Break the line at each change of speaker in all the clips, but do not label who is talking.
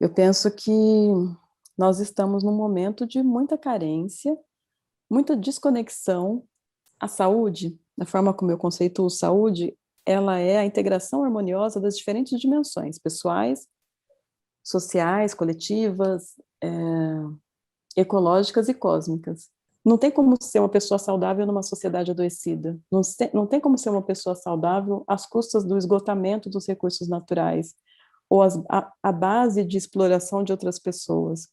Eu penso que nós estamos num momento de muita carência, muita desconexão. A saúde, da forma como eu conceituo saúde, ela é a integração harmoniosa das diferentes dimensões, pessoais, sociais, coletivas, ecológicas e cósmicas. Não tem como ser uma pessoa saudável numa sociedade adoecida. Não tem como ser uma pessoa saudável às custas do esgotamento dos recursos naturais ou a base de exploração de outras pessoas.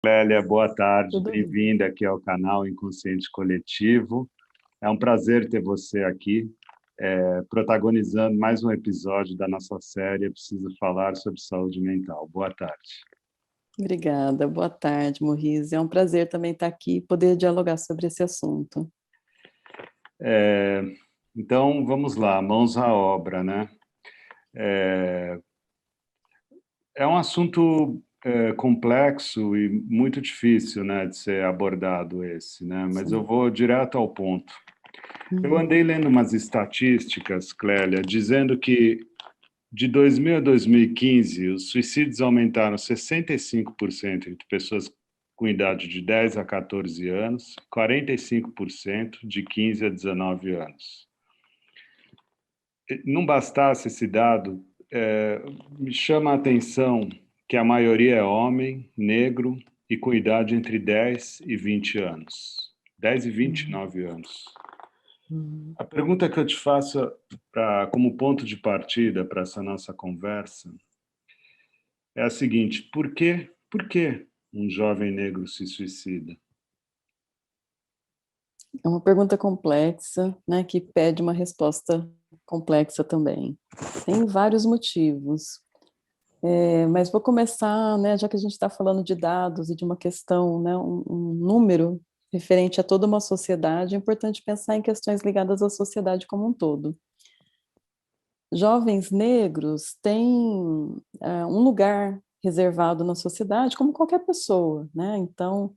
Clélia, boa tarde,
Tudo bem.
bem-vinda aqui ao canal Inconsciente Coletivo. É um prazer ter você aqui, protagonizando mais um episódio da nossa série Eu Preciso Falar sobre Saúde Mental. Boa tarde.
Obrigada, boa tarde, Morrize. É um prazer também estar aqui e poder dialogar sobre esse assunto.
Então, vamos lá, mãos à obra, né? É um assunto complexo e muito difícil, né, de ser abordado esse, né? Mas eu
Sim.
vou direto ao ponto. Eu andei lendo umas estatísticas, Clélia, dizendo que de 2000 a 2015, os suicídios aumentaram 65% entre pessoas com idade de 10 a 14 anos, 45% de 15 a 19 anos. Não bastasse esse dado, me chama a atenção que a maioria é homem, negro e com idade entre 10 e 20 anos. 10 e 29 anos. A pergunta que eu te faço como ponto de partida para essa nossa conversa é a seguinte: por que um jovem negro se suicida?
É uma pergunta complexa, né, que pede uma resposta complexa também. Tem vários motivos, mas vou começar, né, já que a gente está falando de dados e de uma questão, né, um número referente a toda uma sociedade, é importante pensar em questões ligadas à sociedade como um todo. Jovens negros têm um lugar reservado na sociedade, como qualquer pessoa, né? Então,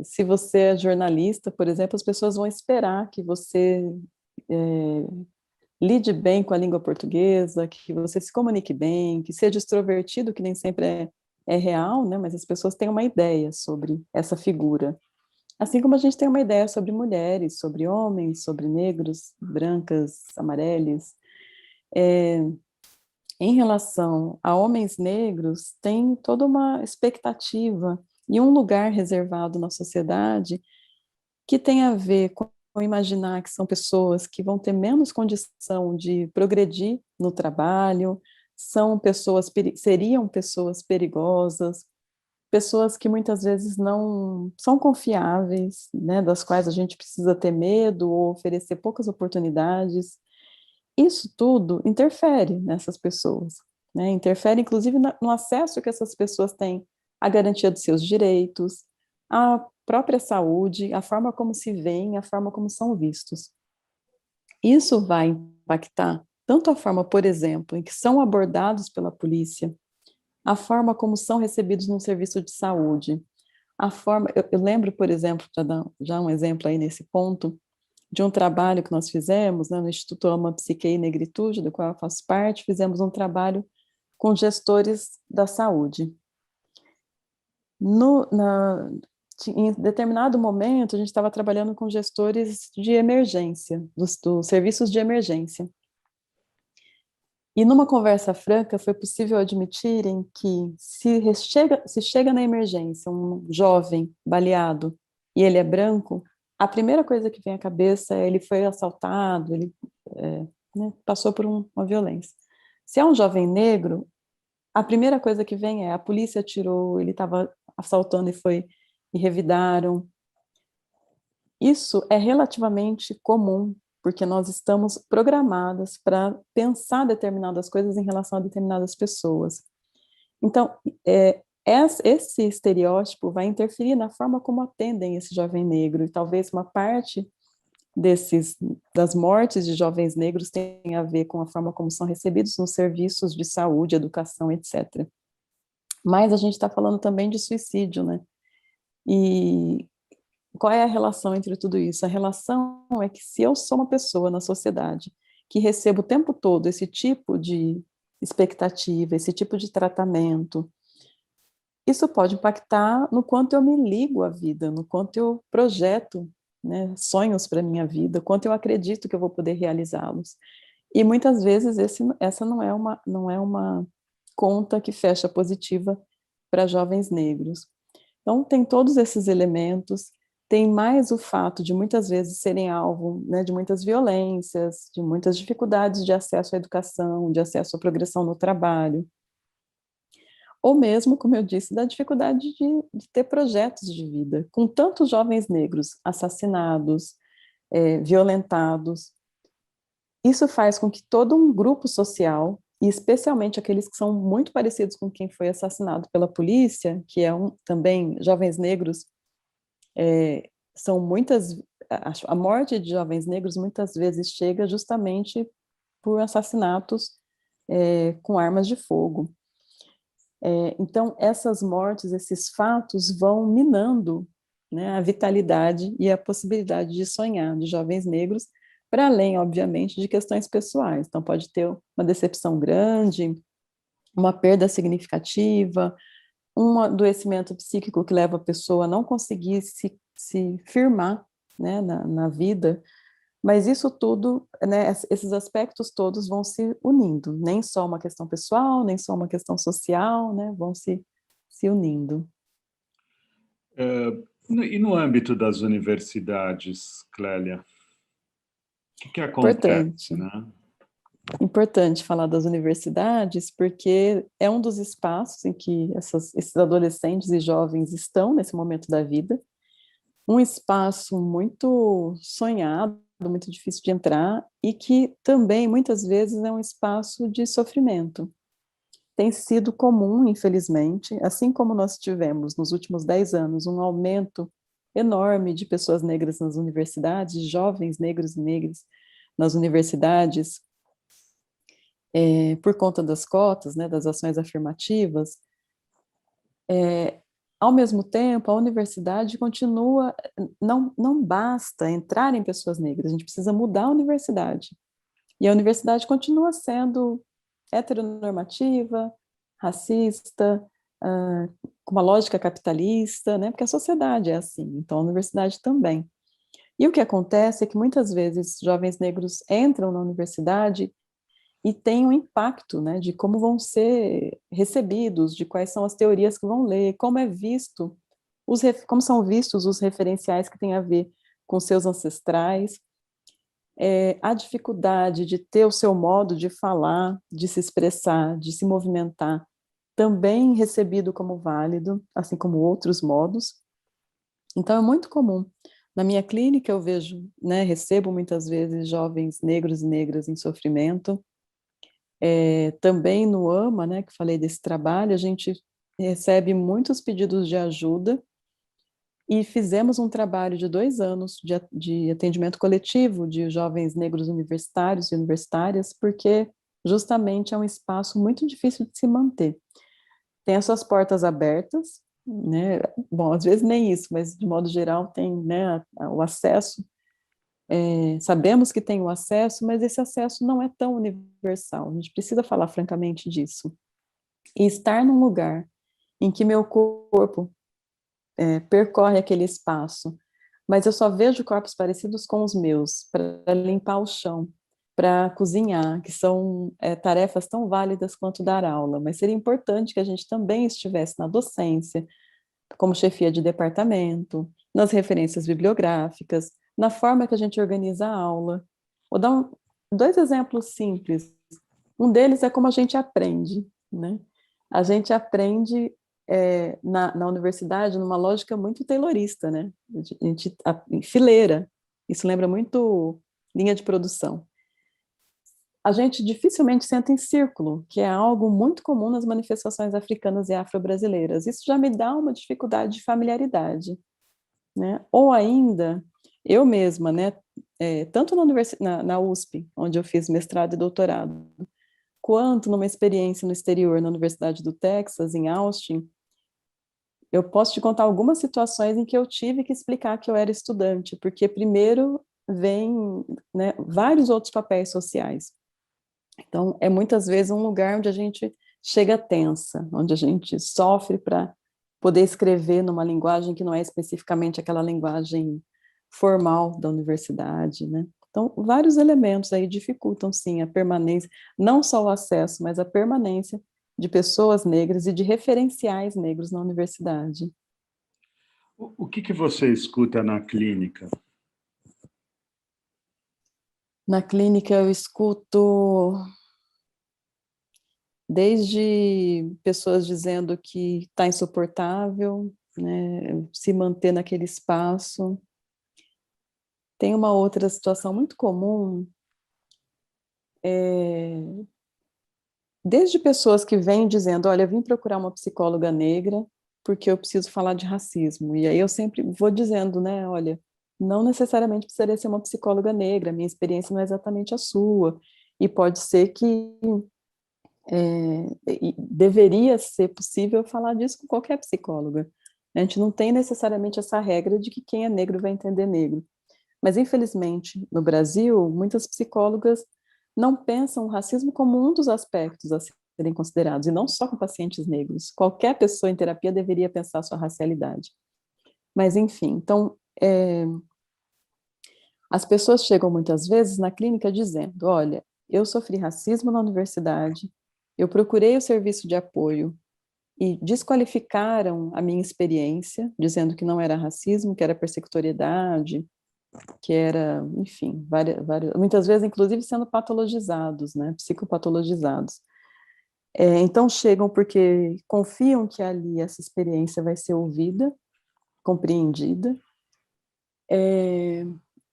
se você é jornalista, por exemplo, as pessoas vão esperar que você lide bem com a língua portuguesa, que você se comunique bem, que seja extrovertido, que nem sempre é real, né? Mas as pessoas têm uma ideia sobre essa figura. Assim como a gente tem uma ideia sobre mulheres, sobre homens, sobre negros, brancas, amarelos. Em relação a homens negros, tem toda uma expectativa e um lugar reservado na sociedade que tem a ver com imaginar que são pessoas que vão ter menos condição de progredir no trabalho, seriam pessoas perigosas, pessoas que muitas vezes não são confiáveis, né, das quais a gente precisa ter medo ou oferecer poucas oportunidades. Isso tudo interfere nessas pessoas, né? Interfere, inclusive, no acesso que essas pessoas têm à garantia dos seus direitos, à própria saúde, a forma como se veem, a forma como são vistos. Isso vai impactar tanto a forma, por exemplo, em que são abordados pela polícia, a forma como são recebidos num serviço de saúde, a forma, eu lembro, por exemplo, para dar já um exemplo aí nesse ponto, de um trabalho que nós fizemos, né, no Instituto Ama Psique e Negritude, do qual eu faço parte, fizemos um trabalho com gestores da saúde. Em determinado momento, a gente estava trabalhando com gestores de emergência, dos serviços de emergência. E numa conversa franca foi possível admitirem que se chega na emergência um jovem baleado e ele é branco, a primeira coisa que vem à cabeça é ele foi assaltado, ele né, passou por uma violência. Se é um jovem negro, a primeira coisa que vem é a polícia atirou, ele estava assaltando e revidaram. Isso é relativamente comum, porque nós estamos programadas para pensar determinadas coisas em relação a determinadas pessoas. Então, esse estereótipo vai interferir na forma como atendem esse jovem negro, e talvez uma parte das mortes de jovens negros tenha a ver com a forma como são recebidos nos serviços de saúde, educação, etc. Mas a gente está falando também de suicídio, né? E qual é a relação entre tudo isso? A relação é que se eu sou uma pessoa na sociedade que recebo o tempo todo esse tipo de expectativa, esse tipo de tratamento, isso pode impactar no quanto eu me ligo à vida, no quanto eu projeto, né, sonhos para a minha vida, quanto eu acredito que eu vou poder realizá-los. E muitas vezes essa não é uma conta que fecha positiva para jovens negros. Então, tem todos esses elementos, tem mais o fato de muitas vezes serem alvo, né, de muitas violências, de muitas dificuldades de acesso à educação, de acesso à progressão no trabalho, ou mesmo, como eu disse, da dificuldade de ter projetos de vida, com tantos jovens negros assassinados, violentados. Isso faz com que todo um grupo social, e especialmente aqueles que são muito parecidos com quem foi assassinado pela polícia, que também jovens negros, são muitas, a morte de jovens negros muitas vezes chega justamente por assassinatos com armas de fogo. Então, essas mortes, esses fatos vão minando, né, a vitalidade e a possibilidade de sonhar de jovens negros, para além, obviamente, de questões pessoais. Então, pode ter uma decepção grande, uma perda significativa, um adoecimento psíquico que leva a pessoa a não conseguir se firmar, né, na vida, mas isso tudo, né, esses aspectos todos vão se unindo, nem só uma questão pessoal, nem só uma questão social, né, vão se unindo.
E no âmbito das universidades, Clélia, o que acontece,
Importante,
né?
importante falar das universidades, porque é um dos espaços em que esses adolescentes e jovens estão nesse momento da vida, um espaço muito sonhado, muito difícil de entrar, e que também, muitas vezes, é um espaço de sofrimento. Tem sido comum, infelizmente, assim como nós tivemos nos últimos 10 anos um aumento enorme de pessoas negras nas universidades, jovens negros e negras nas universidades, por conta das cotas, né, das ações afirmativas, ao mesmo tempo, a universidade continua, não basta entrar em pessoas negras, a gente precisa mudar a universidade. E a universidade continua sendo heteronormativa, racista, com uma lógica capitalista, né? Porque a sociedade é assim, então a universidade também. E o que acontece é que muitas vezes jovens negros entram na universidade e tem um impacto, né, de como vão ser recebidos, de quais são as teorias que vão ler, como é visto, como são vistos os referenciais que têm a ver com seus ancestrais, a dificuldade de ter o seu modo de falar, de se expressar, de se movimentar, também recebido como válido, assim como outros modos. Então, é muito comum. Na minha clínica, eu vejo, né, recebo muitas vezes jovens negros e negras em sofrimento. Também no AMA, né, que falei desse trabalho, a gente recebe muitos pedidos de ajuda e fizemos um trabalho de 2 anos de atendimento coletivo de jovens negros universitários e universitárias, porque justamente é um espaço muito difícil de se manter. Tem as suas portas abertas, né? Bom, às vezes nem isso, mas de modo geral tem, né, o acesso. Sabemos que tem o acesso, mas esse acesso não é tão universal. A gente precisa falar francamente disso. E estar num lugar em que meu corpo percorre aquele espaço, mas eu só vejo corpos parecidos com os meus para limpar o chão, para cozinhar, que são tarefas tão válidas quanto dar aula, mas seria importante que a gente também estivesse na docência, como chefia de departamento, nas referências bibliográficas, na forma que a gente organiza a aula. Vou dar dois exemplos simples. Um deles é como a gente aprende, né? A gente aprende na universidade numa lógica muito taylorista, né? Em fileira. Isso lembra muito linha de produção. A gente dificilmente senta em círculo, que é algo muito comum nas manifestações africanas e afro-brasileiras. Isso já me dá uma dificuldade de familiaridade, né? Ou ainda, eu mesma, né, tanto na USP, onde eu fiz mestrado e doutorado, quanto numa experiência no exterior, na Universidade do Texas, em Austin, eu posso te contar algumas situações em que eu tive que explicar que eu era estudante, porque primeiro vem, né, vários outros papéis sociais. Então, é muitas vezes um lugar onde a gente chega tensa, onde a gente sofre para poder escrever numa linguagem que não é especificamente aquela linguagem formal da universidade, né? Então, vários elementos aí dificultam, sim, a permanência, não só o acesso, mas a permanência de pessoas negras e de referenciais negros na universidade.
O que você escuta na clínica?
Na clínica eu escuto desde pessoas dizendo que está insuportável, né, se manter naquele espaço. Tem uma outra situação muito comum, desde pessoas que vêm dizendo, olha, eu vim procurar uma psicóloga negra porque eu preciso falar de racismo. E aí eu sempre vou dizendo, né, olha, não necessariamente precisaria ser uma psicóloga negra, minha experiência não é exatamente a sua. E pode ser que deveria ser possível falar disso com qualquer psicóloga. A gente não tem necessariamente essa regra de que quem é negro vai entender negro. Mas, infelizmente, no Brasil, muitas psicólogas não pensam o racismo como um dos aspectos a serem considerados, e não só com pacientes negros. Qualquer pessoa em terapia deveria pensar a sua racialidade. Mas, enfim, então, as pessoas chegam muitas vezes na clínica dizendo, olha, eu sofri racismo na universidade, eu procurei o serviço de apoio e desqualificaram a minha experiência, dizendo que não era racismo, que era persecutoriedade, que era, enfim, muitas vezes, inclusive, sendo patologizados, né, psicopatologizados. Então, chegam porque confiam que ali essa experiência vai ser ouvida, compreendida.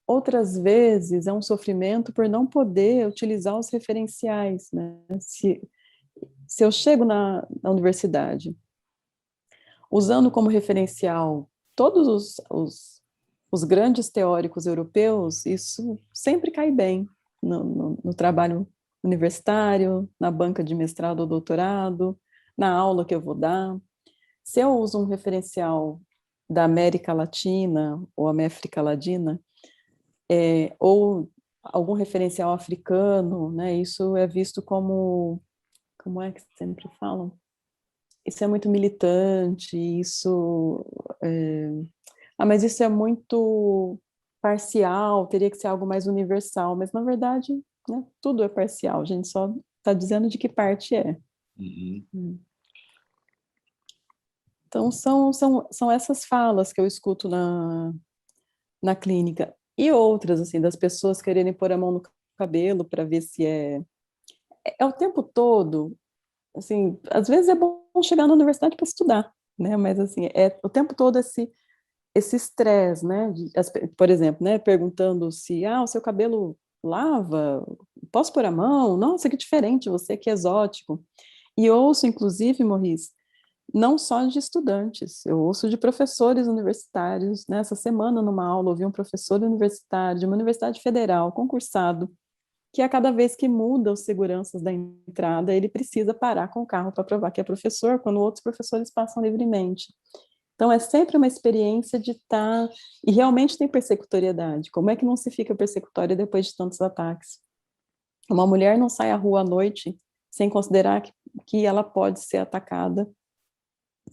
Outras vezes, é um sofrimento por não poder utilizar os referenciais, né? Se eu chego na universidade, usando como referencial todos os grandes teóricos europeus, isso sempre cai bem no trabalho universitário, na banca de mestrado ou doutorado, na aula que eu vou dar. Se eu uso um referencial da América Latina ou América Latina, ou algum referencial africano, né, isso é visto como é que sempre falam? Isso é muito militante, mas isso é muito parcial, teria que ser algo mais universal, mas na verdade, né, tudo é parcial, a gente só está dizendo de que parte é.
Uhum.
Então, são essas falas que eu escuto na clínica, e outras, assim, das pessoas quererem pôr a mão no cabelo para ver se é o tempo todo, assim, às vezes é bom chegar na universidade para estudar, né, mas assim, é o tempo todo esse estresse, né, por exemplo, né, perguntando se, o seu cabelo lava, posso pôr a mão? Nossa, que diferente, você que exótico. E ouço, inclusive, Maurice, não só de estudantes, eu ouço de professores universitários, né, essa semana numa aula ouvi um professor universitário de uma universidade federal, concursado, que a cada vez que muda os seguranças da entrada, ele precisa parar com o carro para provar que é professor, quando outros professores passam livremente. Então, é sempre uma experiência de estar... E realmente tem persecutoriedade. Como é que não se fica persecutória depois de tantos ataques? Uma mulher não sai à rua à noite sem considerar que ela pode ser atacada.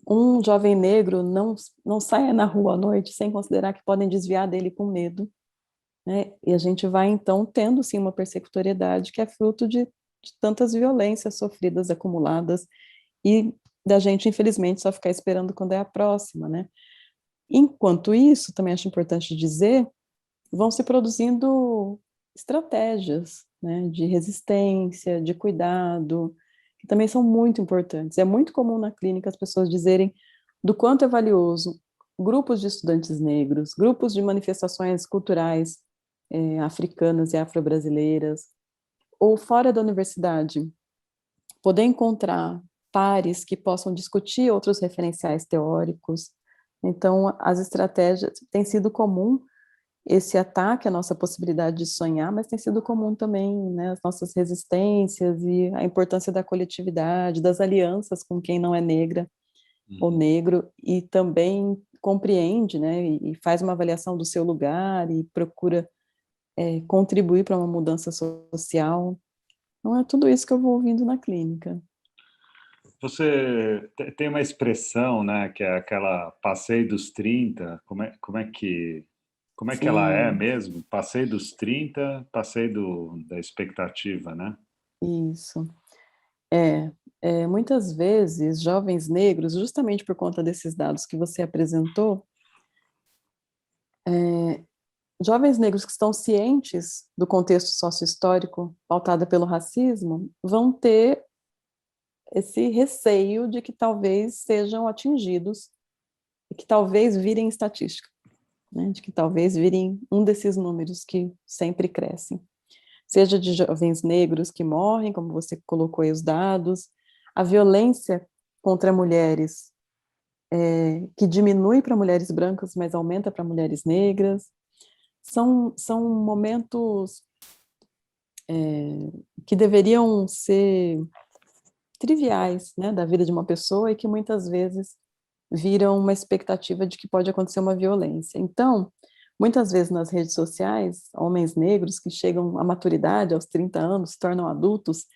Um jovem negro não sai na rua à noite sem considerar que podem desviar dele com medo. né? E a gente vai, então, tendo, sim, uma persecutoriedade que é fruto de tantas violências sofridas, acumuladas, e da gente, infelizmente, só ficar esperando quando é a próxima, né? Enquanto isso, também acho importante dizer, vão se produzindo estratégias, né, de resistência, de cuidado, que também são muito importantes. É muito comum na clínica as pessoas dizerem do quanto é valioso grupos de estudantes negros, grupos de manifestações culturais africanas e afro-brasileiras, ou fora da universidade, poder encontrar pares que possam discutir outros referenciais teóricos. Então, as estratégias têm sido comum esse ataque à nossa possibilidade de sonhar, mas tem sido comum também, né, as nossas resistências e a importância da coletividade, das alianças com quem não é negra ou negro, e também compreende, né, e faz uma avaliação do seu lugar e procura contribuir para uma mudança social. Então, é tudo isso que eu vou ouvindo na clínica.
Você tem uma expressão, né, que é aquela passei dos 30. Como é que ela é
Sim,
mesmo? Passei dos 30, passei da expectativa, né?
isso. Muitas vezes, jovens negros, justamente por conta desses dados que você apresentou, jovens negros que estão cientes do contexto sociohistórico pautado pelo racismo vão ter esse receio de que talvez sejam atingidos e que talvez virem estatística, né? De que talvez virem um desses números que sempre crescem. Seja de jovens negros que morrem, como você colocou aí os dados, a violência contra mulheres, que diminui para mulheres brancas, mas aumenta para mulheres negras. São momentos que deveriam ser triviais, né, da vida de uma pessoa e que muitas vezes viram uma expectativa de que pode acontecer uma violência. Então, muitas vezes nas redes sociais, homens negros que chegam à maturidade, aos 30 anos, se tornam adultos,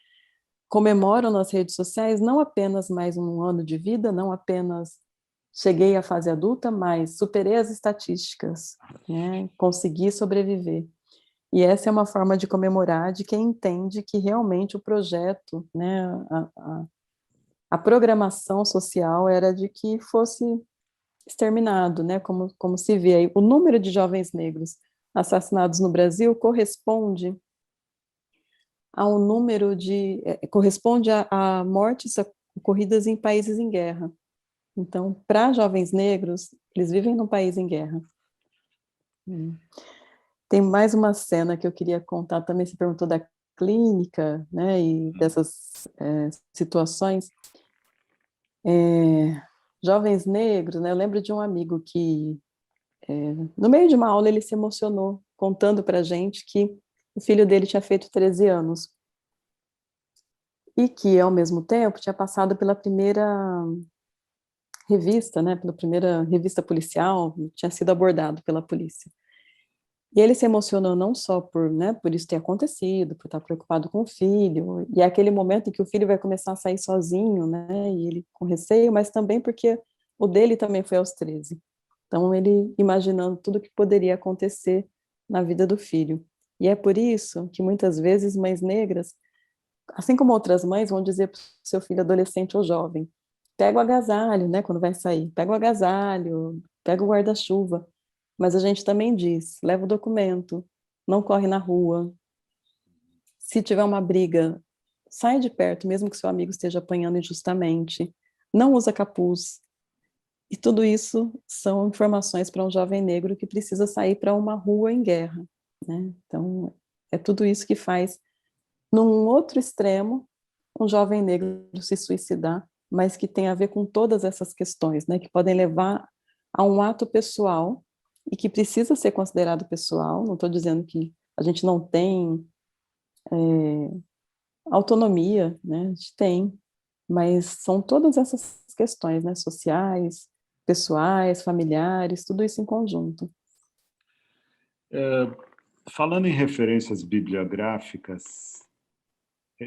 comemoram nas redes sociais não apenas mais um ano de vida, não apenas cheguei à fase adulta, mas superei as estatísticas, né, consegui sobreviver. E essa é uma forma de comemorar de quem entende que realmente o projeto, né, a programação social era de que fosse exterminado, né, como se vê aí. O número de jovens negros assassinados no Brasil corresponde ao número corresponde a mortes ocorridas em países em guerra. Então, para jovens negros, eles vivem num país em guerra. Tem mais uma cena que eu queria contar também, você perguntou da clínica, né, e dessas situações. Jovens negros, né, eu lembro de um amigo que, no meio de uma aula, ele se emocionou, contando para a gente que o filho dele tinha feito 13 anos, e que, ao mesmo tempo, tinha passado pela primeira revista, né, pela primeira revista policial, tinha sido abordado pela polícia. E ele se emocionou não só por, né, por isso ter acontecido, por estar preocupado com o filho, e é aquele momento em que o filho vai começar a sair sozinho, né, e ele com receio, mas também porque o dele também foi aos 13. Então, ele imaginando tudo que poderia acontecer na vida do filho. E é por isso que muitas vezes mães negras, assim como outras mães, vão dizer para o seu filho adolescente ou jovem: pega o agasalho, né, quando vai sair, pega o agasalho, pega o guarda-chuva. Mas a gente também diz: leva o documento, não corre na rua. Se tiver uma briga, sai de perto, mesmo que seu amigo esteja apanhando injustamente. Não usa capuz. E tudo isso são informações para um jovem negro que precisa sair para uma rua em guerra, né? Então, é tudo isso que faz, num outro extremo, um jovem negro se suicidar, mas que tem a ver com todas essas questões, né? Que podem levar a um ato pessoal e que precisa ser considerado pessoal. Não estou dizendo que a gente não tem autonomia, né? A gente tem, mas são todas essas questões, né? Sociais, pessoais, familiares, tudo isso em conjunto.
Falando em referências bibliográficas,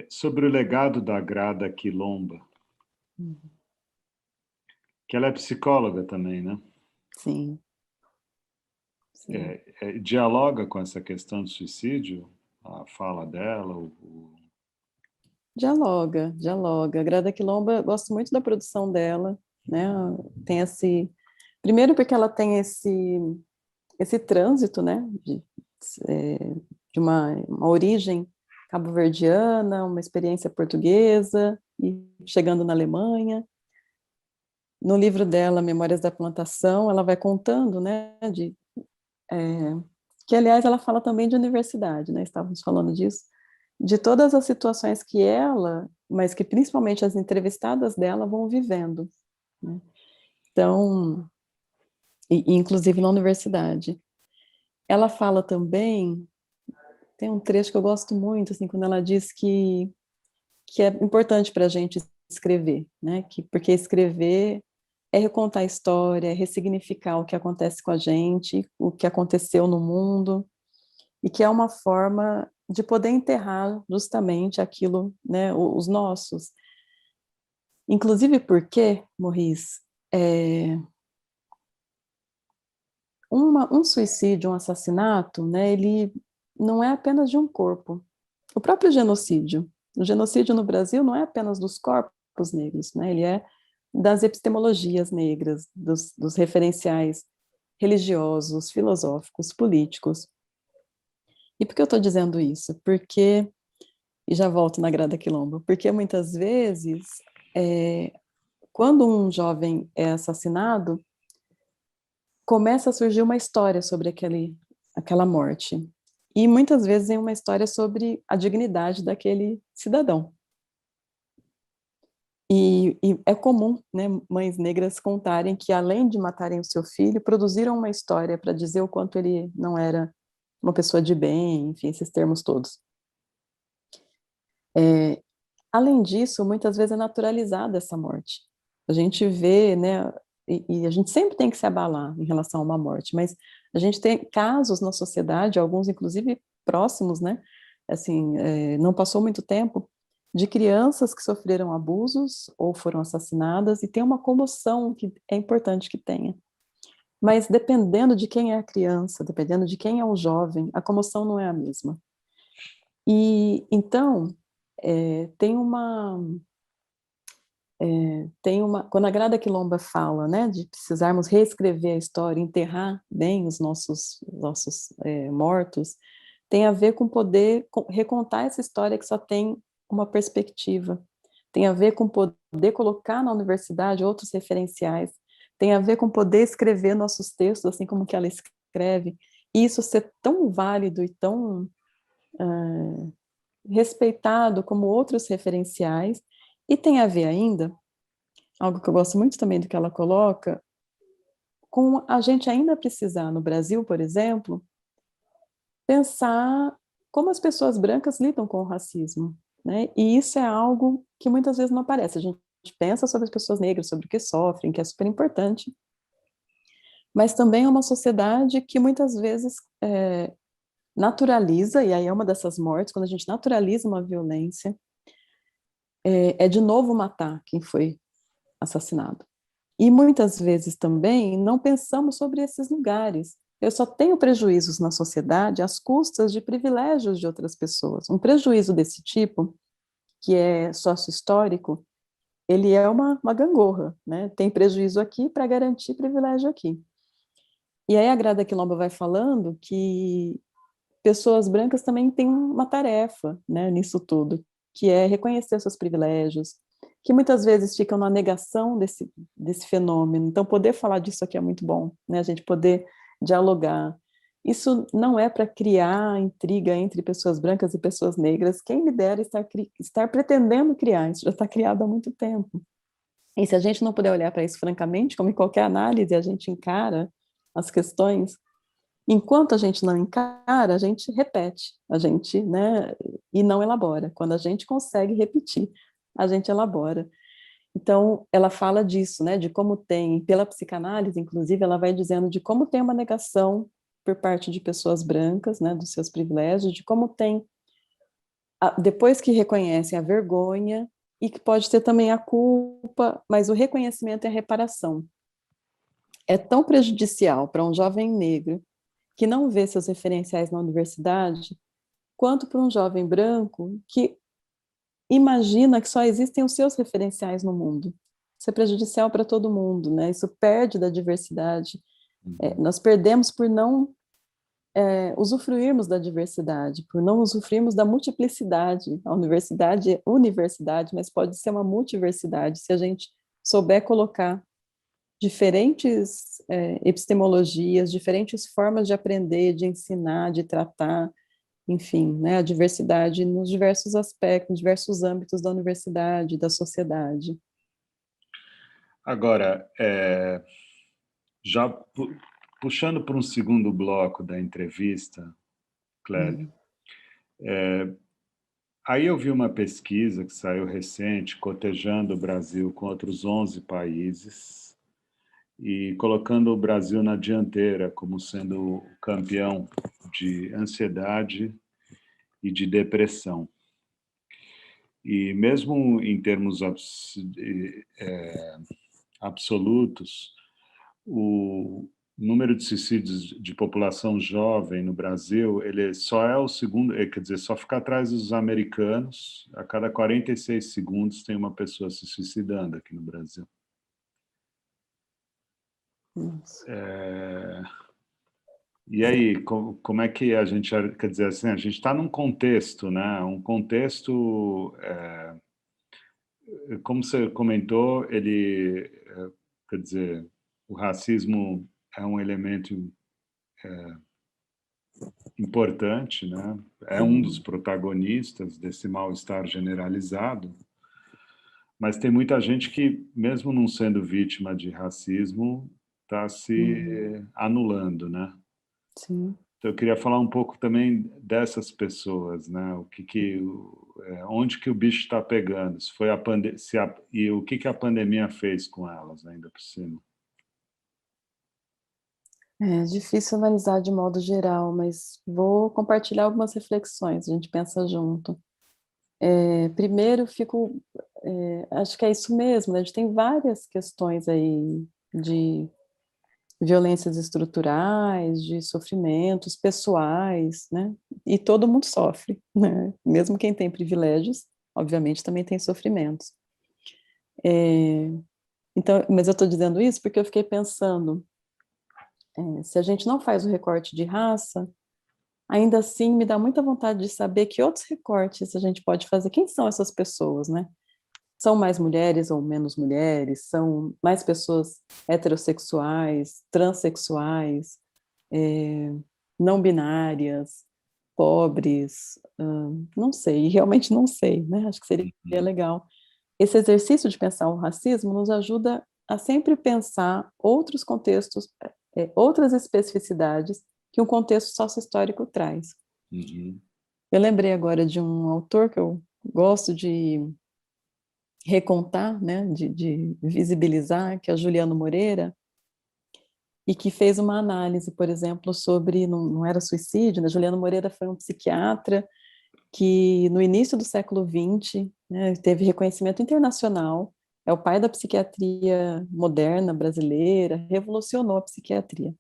sobre o legado da Grada Quilomba, que ela é psicóloga também, né?
Sim,
dialoga com essa questão do suicídio, a fala dela?
Dialoga, dialoga. A Grada Quilomba, eu gosto muito da produção dela, né? Tem esse... Primeiro porque ela tem esse trânsito, né? De uma origem cabo-verdiana, uma experiência portuguesa, e chegando na Alemanha. No livro dela, Memórias da Plantação, ela vai contando, né? Que, aliás, ela fala também de universidade, né? Estávamos falando disso, de todas as situações que ela, mas que principalmente as entrevistadas dela vão vivendo, né? Então, inclusive na universidade. Ela fala também, tem um trecho que eu gosto muito, assim, quando ela diz que é importante para a gente escrever, né? Porque escrever é recontar a história, é ressignificar o que acontece com a gente, o que aconteceu no mundo, e que é uma forma de poder enterrar justamente aquilo, né, os nossos. Inclusive porque, Maurice, um suicídio, um assassinato, né, ele não é apenas de um corpo. O próprio genocídio. O genocídio no Brasil não é apenas dos corpos negros, né, ele é das epistemologias negras, dos referenciais religiosos, filosóficos, políticos. E por que eu estou dizendo isso? Porque, e já volto na Grada Quilombo, porque muitas vezes, quando um jovem é assassinado, começa a surgir uma história sobre aquela morte. E muitas vezes é uma história sobre a dignidade daquele cidadão. E é comum, né, mães negras contarem que, além de matarem o seu filho, produziram uma história para dizer o quanto ele não era uma pessoa de bem, enfim, esses termos todos. Além disso, muitas vezes é naturalizada essa morte. A gente vê, né, e a gente sempre tem que se abalar em relação a uma morte, mas a gente tem casos na sociedade, alguns inclusive próximos, né, assim, não passou muito tempo, de crianças que sofreram abusos ou foram assassinadas, e tem uma comoção que é importante que tenha. Mas dependendo de quem é a criança, dependendo de quem é o jovem, a comoção não é a mesma. E então, tem quando a Grada Quilomba fala, né, de precisarmos reescrever a história, enterrar bem os nossos mortos, tem a ver com poder recontar essa história que só tem uma perspectiva, tem a ver com poder colocar na universidade outros referenciais, tem a ver com poder escrever nossos textos assim como que ela escreve, e isso ser tão válido e tão respeitado como outros referenciais, e tem a ver ainda, algo que eu gosto muito também do que ela coloca, com a gente ainda precisar, no Brasil, por exemplo, pensar como as pessoas brancas lidam com o racismo, né? E isso é algo que muitas vezes não aparece. A gente pensa sobre as pessoas negras, sobre o que sofrem, que é super importante, mas também é uma sociedade que muitas vezes naturaliza, e aí é uma dessas mortes, quando a gente naturaliza uma violência, é de novo matar quem foi assassinado. E muitas vezes também não pensamos sobre esses lugares. Eu só tenho prejuízos na sociedade às custas de privilégios de outras pessoas. Um prejuízo desse tipo, que é sócio-histórico, ele é uma gangorra, né? Tem prejuízo aqui para garantir privilégio aqui. E aí a Grada Quilomba vai falando que pessoas brancas também têm uma tarefa, né, nisso tudo, que é reconhecer seus privilégios, que muitas vezes ficam na negação desse fenômeno. Então, poder falar disso aqui é muito bom, né, a gente poder dialogar. Isso não é para criar intriga entre pessoas brancas e pessoas negras, quem me dera estar pretendendo criar, isso já está criado há muito tempo. E se a gente não puder olhar para isso francamente, como em qualquer análise, a gente encara as questões, enquanto a gente não encara, a gente repete, a gente, né, e não elabora. Quando a gente consegue repetir, a gente elabora. Então, ela fala disso, né, de como tem, pela psicanálise, inclusive, ela vai dizendo de como tem uma negação por parte de pessoas brancas, né, dos seus privilégios, de como tem, depois que reconhecem a vergonha, e que pode ter também a culpa, mas o reconhecimento e a reparação. É tão prejudicial para um jovem negro que não vê seus referenciais na universidade, quanto para um jovem branco que imagina que só existem os seus referenciais no mundo. Isso é prejudicial para todo mundo, né? Isso perde da diversidade. Nós perdemos por não usufruirmos da diversidade, por não usufruirmos da multiplicidade. A universidade é universidade, mas pode ser uma multiversidade se a gente souber colocar diferentes epistemologias, diferentes formas de aprender, de ensinar, de tratar, enfim, né, a diversidade nos diversos aspectos, nos diversos âmbitos da universidade, da sociedade.
Agora, já puxando para um segundo bloco da entrevista, Clélia, aí eu vi uma pesquisa que saiu recente, cotejando o Brasil com outros 11 países e colocando o Brasil na dianteira como sendo o campeão de ansiedade e de depressão. E mesmo em termos absolutos, o número de suicídios de população jovem no Brasil, ele só é o segundo, quer dizer, só fica atrás dos americanos. A cada 46 segundos tem uma pessoa se suicidando aqui no Brasil. E aí, como é que a gente, quer dizer assim, a gente está num contexto, né? Um contexto, como você comentou, ele, quer dizer, o racismo é um elemento importante, né? É um dos protagonistas desse mal-estar generalizado, mas tem muita gente que, mesmo não sendo vítima de racismo, está se anulando, né?
Sim.
Então, eu queria falar um pouco também dessas pessoas, né? Onde que o bicho está pegando? Se foi e o que a pandemia fez com elas, ainda por cima?
É difícil analisar de modo geral, mas vou compartilhar algumas reflexões, a gente pensa junto. Primeiro, acho que é isso mesmo, né? A gente tem várias questões aí de violências estruturais, de sofrimentos pessoais, né? E todo mundo sofre, né? Mesmo quem tem privilégios, obviamente também tem sofrimentos. Então, mas eu estou dizendo isso porque eu fiquei pensando, se a gente não faz o recorte de raça, ainda assim me dá muita vontade de saber que outros recortes a gente pode fazer. Quem são essas pessoas, né? São mais mulheres ou menos mulheres? São mais pessoas heterossexuais, transexuais, não binárias, pobres? Não sei, realmente não sei, né? Acho que seria legal. Esse exercício de pensar o racismo nos ajuda a sempre pensar outros contextos, outras especificidades que um contexto sócio-histórico traz.
Uhum.
Eu lembrei agora de um autor que eu gosto de recontar, né, de visibilizar, que é o Juliano Moreira, e que fez uma análise, por exemplo, sobre, não era suicídio, né? Juliano Moreira foi um psiquiatra que no início do século XX, né, teve reconhecimento internacional, é o pai da psiquiatria moderna brasileira, revolucionou a psiquiatria.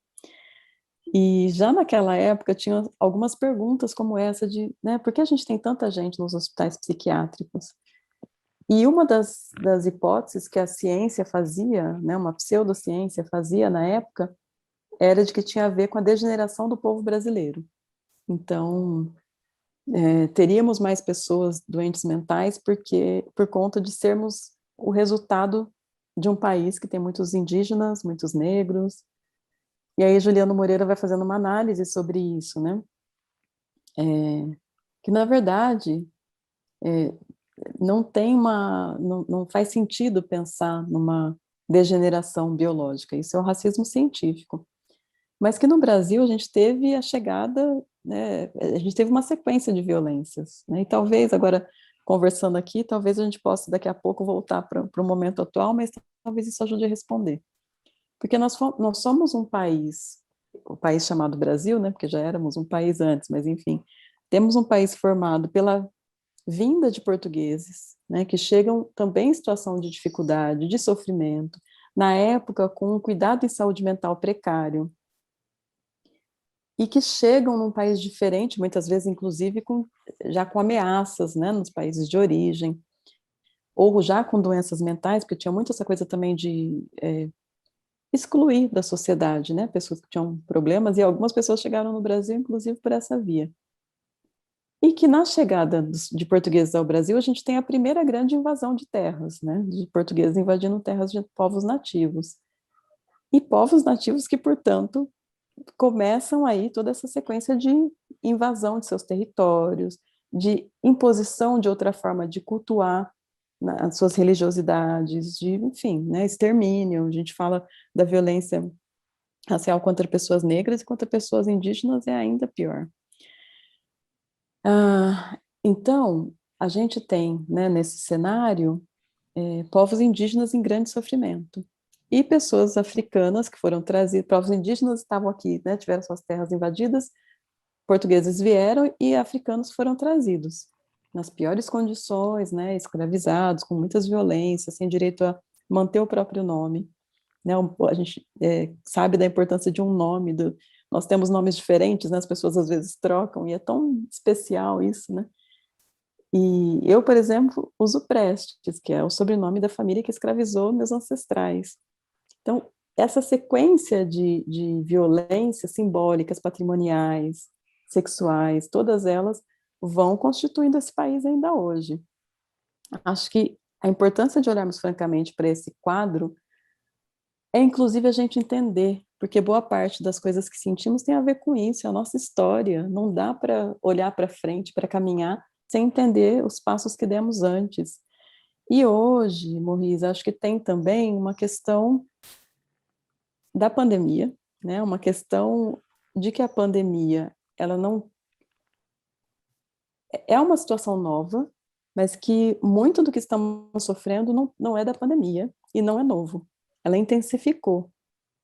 E já naquela época tinha algumas perguntas como essa de, né, por que a gente tem tanta gente nos hospitais psiquiátricos? E uma das hipóteses que a ciência fazia, né, uma pseudociência fazia na época, era de que tinha a ver com a degeneração do povo brasileiro. Então, teríamos mais pessoas doentes mentais por conta de sermos o resultado de um país que tem muitos indígenas, muitos negros. E aí Juliano Moreira vai fazendo uma análise sobre isso, né? Que na verdade não faz sentido pensar numa degeneração biológica. Isso é o racismo científico. Mas que no Brasil a gente teve a chegada, né, a gente teve uma sequência de violências, né, e talvez agora, conversando aqui, talvez a gente possa daqui a pouco voltar para o momento atual, mas talvez isso ajude a responder. Porque nós somos um país, o país chamado Brasil, né, porque já éramos um país antes, mas enfim, temos um país formado pela vinda de portugueses, né, que chegam também em situação de dificuldade, de sofrimento, na época com um cuidado em saúde mental precário, e que chegam num país diferente, muitas vezes, inclusive, já com ameaças, né, nos países de origem, ou já com doenças mentais, porque tinha muito essa coisa também de excluir da sociedade, né, pessoas que tinham problemas, e algumas pessoas chegaram no Brasil, inclusive, por essa via. E que na chegada de portugueses ao Brasil, a gente tem a primeira grande invasão de terras, né, de portugueses invadindo terras de povos nativos. E povos nativos que, portanto, começam aí toda essa sequência de invasão de seus territórios, de imposição de outra forma de cultuar as suas religiosidades, de, enfim, né, extermínio. A gente fala da violência racial contra pessoas negras e contra pessoas indígenas é ainda pior. Então, a gente tem, né, nesse cenário, povos indígenas em grande sofrimento. E pessoas africanas que foram trazidas, povos indígenas estavam aqui, né, tiveram suas terras invadidas, portugueses vieram e africanos foram trazidos nas piores condições, né, escravizados, com muitas violências, sem direito a manter o próprio nome. Né, a gente sabe da importância de um nome, nós temos nomes diferentes, né, as pessoas às vezes trocam, e é tão especial isso, né? E eu, por exemplo, uso Prestes, que é o sobrenome da família que escravizou meus ancestrais. Então, essa sequência de violências simbólicas, patrimoniais, sexuais, todas elas vão constituindo esse país ainda hoje. Acho que a importância de olharmos francamente para esse quadro é, inclusive, a gente entender, porque boa parte das coisas que sentimos tem a ver com isso, é a nossa história. Não dá para olhar para frente, para caminhar, sem entender os passos que demos antes. E hoje, Morris, acho que tem também uma questão da pandemia, né? Uma questão de que a pandemia, ela não é uma situação nova, mas que muito do que estamos sofrendo não é da pandemia e não é novo. Ela intensificou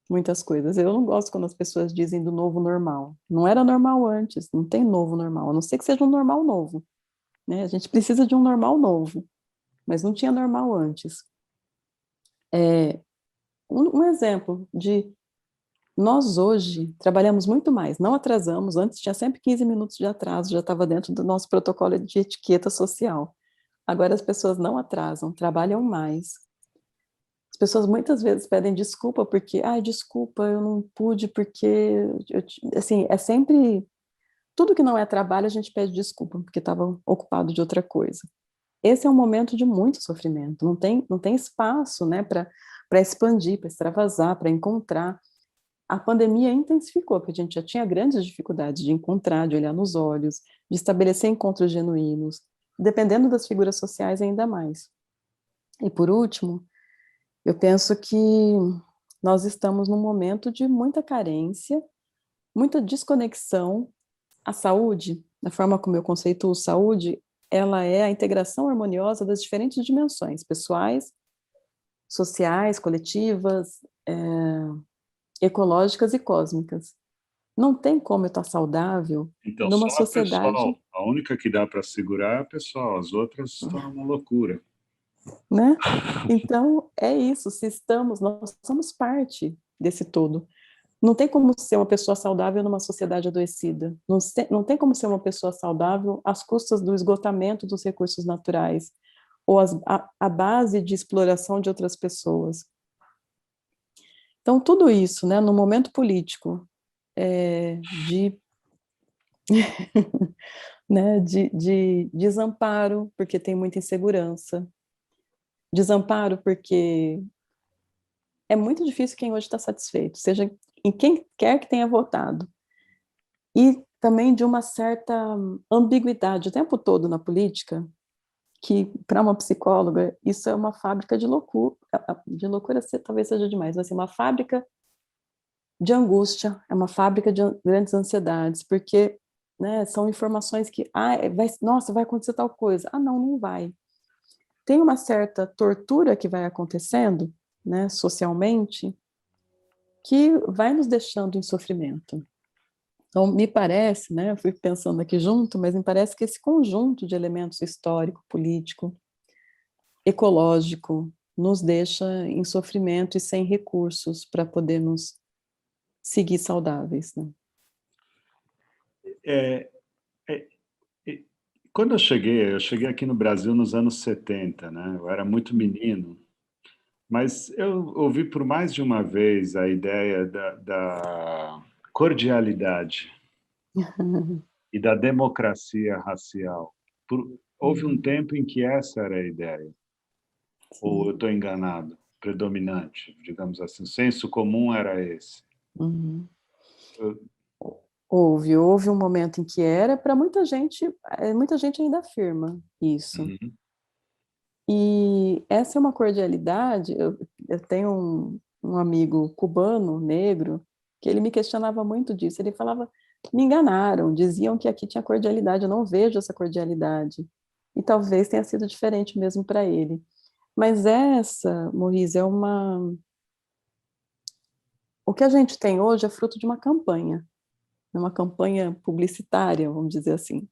muitas coisas. Eu não gosto quando as pessoas dizem do novo normal. Não era normal antes, não tem novo normal, a não ser que seja um normal novo, né? A gente precisa de um normal novo, mas não tinha normal antes. Um exemplo de nós hoje trabalhamos muito mais, não atrasamos, antes tinha sempre 15 minutos de atraso, já estava dentro do nosso protocolo de etiqueta social. Agora as pessoas não atrasam, trabalham mais. As pessoas muitas vezes pedem desculpa porque, desculpa, eu não pude porque, assim, é sempre, tudo que não é trabalho a gente pede desculpa porque estava ocupado de outra coisa. Esse é um momento de muito sofrimento, não tem espaço, né, para expandir, para extravasar, para encontrar. A pandemia intensificou, porque a gente já tinha grandes dificuldades de encontrar, de olhar nos olhos, de estabelecer encontros genuínos, dependendo das figuras sociais ainda mais. E por último, eu penso que nós estamos num momento de muita carência, muita desconexão. A saúde, da forma como eu conceituo saúde, ela é a integração harmoniosa das diferentes dimensões, pessoais, sociais, coletivas, ecológicas e cósmicas. Não tem como eu estar saudável
Então,
numa
só a
sociedade,
pessoal, a única que dá para segurar é a pessoal, as outras estão uma loucura.
né? Então, é isso, nós somos parte desse todo. Não tem como ser uma pessoa saudável numa sociedade adoecida. Não tem como ser uma pessoa saudável às custas do esgotamento dos recursos naturais ou a base de exploração de outras pessoas. Então, tudo isso, né, no momento político de, né, de desamparo, porque tem muita insegurança, desamparo porque é muito difícil quem hoje está satisfeito, seja em quem quer que tenha votado. E também de uma certa ambiguidade o tempo todo na política, que para uma psicóloga isso é uma fábrica de loucura talvez seja demais, mas assim, uma fábrica de angústia, é uma fábrica de grandes ansiedades, porque, né, são informações que, nossa, vai acontecer tal coisa. Não vai. Tem uma certa tortura que vai acontecendo, né, socialmente, que vai nos deixando em sofrimento. Então, me parece, né, eu fui pensando aqui junto, mas me parece que esse conjunto de elementos histórico, político, ecológico, nos deixa em sofrimento e sem recursos para podermos seguir saudáveis, né?
é, é, é, quando eu cheguei aqui no Brasil nos anos 70, né? Eu era muito menino, mas eu ouvi por mais de uma vez a ideia da cordialidade e da democracia racial. Houve um
Uhum,
tempo em que essa era a ideia, ou eu
sim.
estou enganado, predominante, digamos assim, o senso comum era esse.
Uhum.
Eu-
Houve um momento em que era, para muita gente ainda afirma isso.
Uhum.
E essa é uma cordialidade. Eu tenho um amigo cubano, negro, que ele me questionava muito disso. Ele falava, me enganaram, diziam que aqui tinha cordialidade, eu não vejo essa cordialidade. E talvez tenha sido diferente mesmo para ele. Mas essa, Maurice, o que a gente tem hoje é fruto de uma campanha publicitária, vamos dizer assim.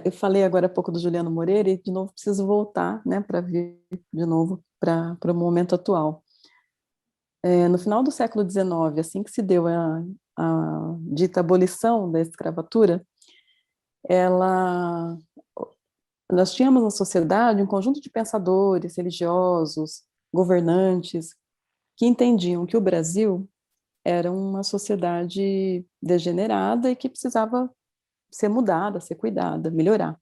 Eu falei agora há pouco do Juliano Moreira e, de novo, preciso voltar, né, para vir de novo para o momento atual. No final do século XIX, assim que se deu a dita abolição da escravatura, ela, nós tínhamos na sociedade um conjunto de pensadores, religiosos, governantes, que entendiam que o Brasil era uma sociedade degenerada e que precisava ser mudada, ser cuidada, melhorar.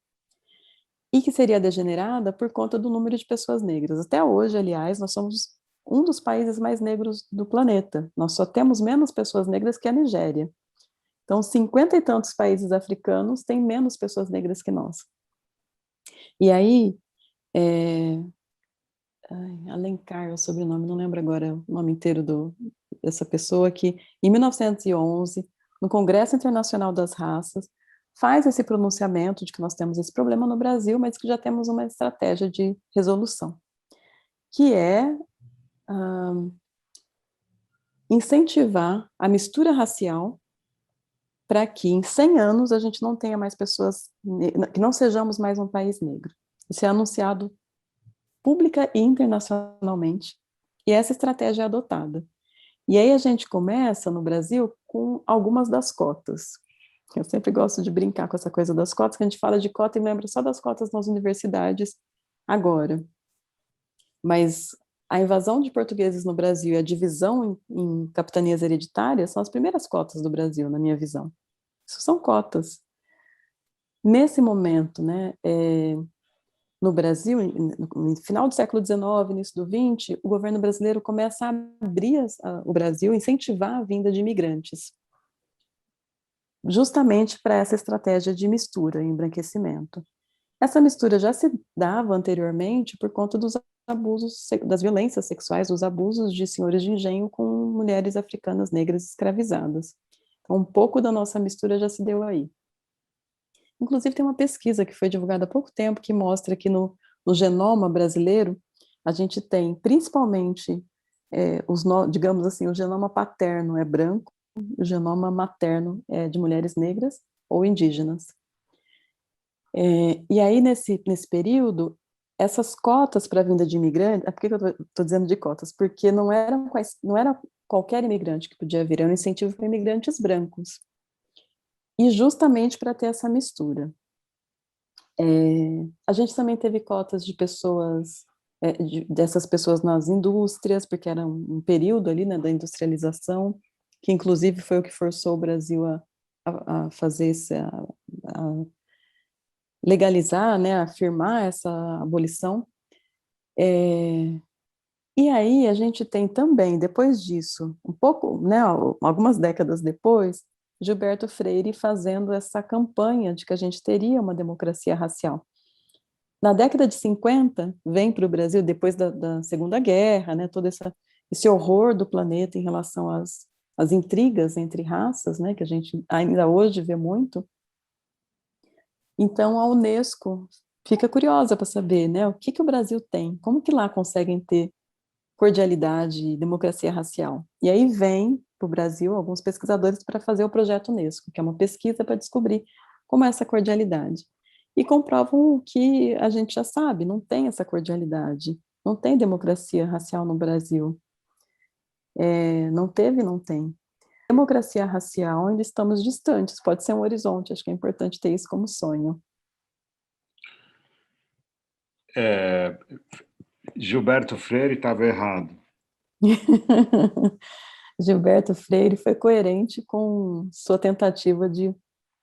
E que seria degenerada por conta do número de pessoas negras. Até hoje, aliás, nós somos um dos países mais negros do planeta. Nós só temos menos pessoas negras que a Nigéria. Então, 50 e tantos países africanos têm menos pessoas negras que nós. E aí, é, Alencar é o sobrenome, não lembro agora o nome inteiro dessa pessoa, que em 1911, no Congresso Internacional das Raças, faz esse pronunciamento de que nós temos esse problema no Brasil, mas que já temos uma estratégia de resolução, que é incentivar a mistura racial para que em 100 anos a gente não tenha mais pessoas, que não sejamos mais um país negro. Isso é anunciado pública e internacionalmente, e essa estratégia é adotada. E aí a gente começa no Brasil com algumas das cotas. Eu sempre gosto de brincar com essa coisa das cotas, que a gente fala de cota e lembra só das cotas nas universidades agora. Mas a invasão de portugueses no Brasil e a divisão em capitanias hereditárias são as primeiras cotas do Brasil, na minha visão. Isso são cotas. Nesse momento, né, no Brasil, no final do século XIX, início do XX, o governo brasileiro começa a abrir o Brasil, incentivar a vinda de imigrantes, justamente para essa estratégia de mistura e embranquecimento. Essa mistura já se dava anteriormente por conta dos abusos, das violências sexuais, dos abusos de senhores de engenho com mulheres africanas negras escravizadas. Então, um pouco da nossa mistura já se deu aí. Inclusive, tem uma pesquisa que foi divulgada há pouco tempo que mostra que no genoma brasileiro, a gente tem principalmente, digamos assim, o genoma paterno é branco, o genoma materno é de mulheres negras ou indígenas. E aí, nesse período, essas cotas para a vinda de imigrantes, por que eu estou dizendo de cotas? Porque não era qualquer imigrante que podia vir, era um incentivo para imigrantes brancos. E justamente para ter essa mistura. A gente também teve cotas de pessoas, dessas pessoas nas indústrias, porque era um período ali, né, da industrialização, que inclusive foi o que forçou o Brasil a fazer a legalizar, né, a afirmar essa abolição. E aí a gente tem também, depois disso, um pouco, né, algumas décadas depois, Gilberto Freire fazendo essa campanha de que a gente teria uma democracia racial. Na década de 50, vem para o Brasil, depois da Segunda Guerra, né, todo esse horror do planeta em relação às intrigas entre raças, né, que a gente ainda hoje vê muito. Então, a Unesco fica curiosa para saber, né, o que o Brasil tem, como que lá conseguem ter cordialidade e democracia racial. E aí vem para o Brasil alguns pesquisadores para fazer o projeto Unesco, que é uma pesquisa para descobrir como é essa cordialidade. E comprovam o que a gente já sabe, não tem essa cordialidade, não tem democracia racial no Brasil. Não teve, não tem. democracia racial ainda estamos distantes, pode ser um horizonte, acho que é importante ter isso como sonho.
Gilberto Freire estava errado.
Gilberto Freire foi coerente com sua tentativa de